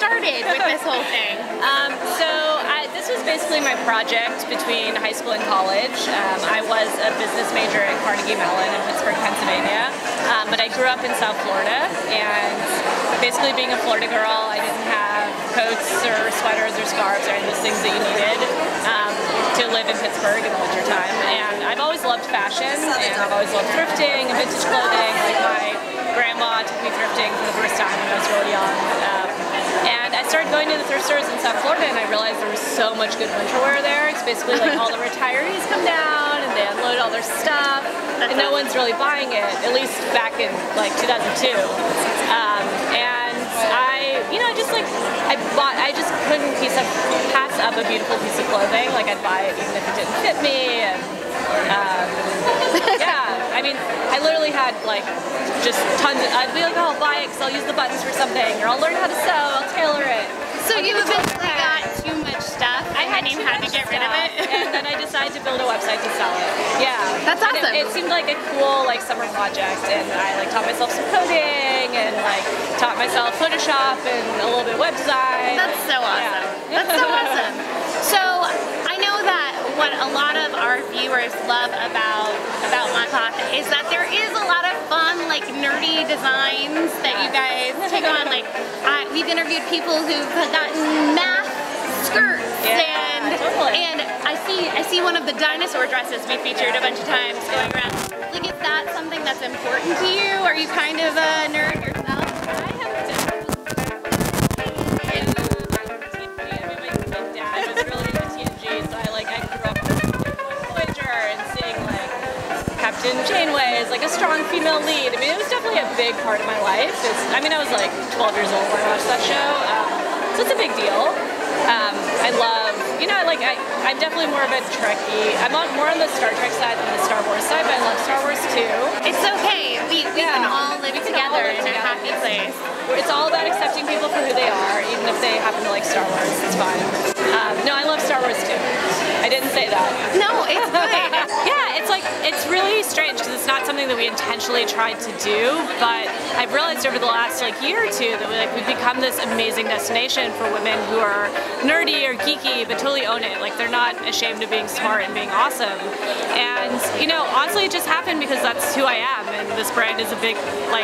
started with this whole thing? This was basically my project between high school and college. I was a business major at Carnegie Mellon in Pittsburgh, Pennsylvania, but I grew up in South Florida, and basically being a Florida girl, I didn't have coats or sweaters or scarves or any of those things that you needed to live in Pittsburgh in the wintertime. And I've always loved fashion, and I've always loved thrifting and vintage clothing. Like my grandma took me thrifting for the first time when I was really young. And I started going to the thrift stores in South Florida, and I realized there was so much good winter wear there. It's basically like all the retirees come down and they unload all their stuff, and no one's really buying it, at least back in like 2002. And I just couldn't pass up a beautiful piece of clothing. Like I'd buy it even if it didn't fit me, and yeah, I mean, I literally had like just tons of, I'd be like, oh, I'll buy it because I'll use the buttons for something, or I'll learn how to sew, I'll tailor it. So you eventually got too much stuff, and you had to get rid of it? And then I decided to build a website to sell it. Yeah. That's awesome. It seemed like a cool like summer project, and I like taught myself some coding, and like taught myself Photoshop and a little bit of web design. That's so awesome. Yeah. That's so awesome. So I know that what a lot of our viewers love about ModCloth is that there is a lot of fun, like nerdy designs that you guys take on. Like we've interviewed people who've gotten math skirts, and I see one of the dinosaur dresses we featured a bunch of times going around. Like, is that something that's important to you? Are you kind of a nerd yourself? Chainways, like a strong female lead. I mean, it was definitely a big part of my life. I was like 12 years old when I watched that show, so it's a big deal. I love, I'm definitely more of a Trekkie. I'm more on the Star Trek side than the Star Wars side, but I love Star Wars too. It's okay. We can all live together in a happy place. It's all about accepting people for who they are, even if they happen to like Star Wars. It's fine. No, I love Star Wars too. I didn't say that. No, it's good. Yeah, it's really strange because it's not something that we intentionally tried to do, but I've realized over the last year or two that we've become this amazing destination for women who are nerdy or geeky but totally own it. Like they're not ashamed of being smart and being awesome. And honestly, it just happened because that's who I am, and this brand is a big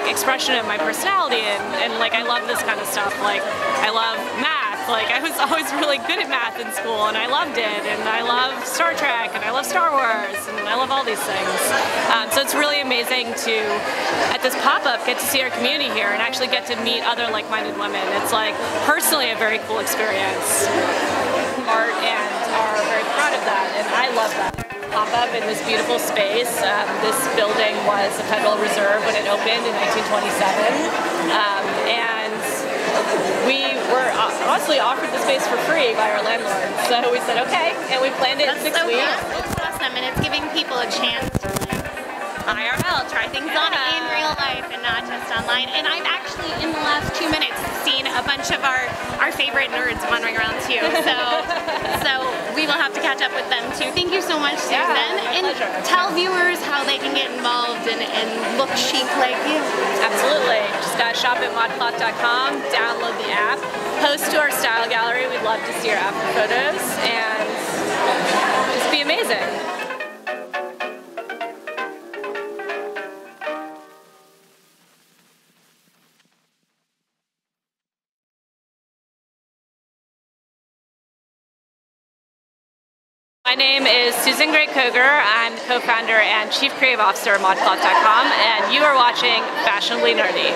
expression of my personality, and I love this kind of stuff. Like I love math. Like I was always really good at math in school, and I loved it, and I love Star Trek, and I love Star Wars, and I love all these things. So it's really amazing to, at this pop-up, get to see our community here and actually get to meet other like-minded women. It's personally a very cool experience. Art and are very proud of that, and I love that. Pop-up in this beautiful space. This building was the Federal Reserve when it opened in 1927, and we were honestly offered the space for free by our landlord. So we said okay, and we planned it in 6 weeks. That's awesome, and it's giving people a chance to IRL, try things on in real life and not just online. And I've actually, in the last 2 minutes, seen a bunch of our favorite nerds wandering around too. So we will have to catch up with them too. Thank you so much, Susan. And tell viewers how they can get involved and look chic like you. Absolutely. Just gotta shop at modcloth.com, download the app, post to our style gallery. We'd love to see your app photos, and just be amazing. My name is Susan Gregg Koger. I'm the co-founder and chief creative officer of ModCloth.com, and you are watching Fashionably Nerdy.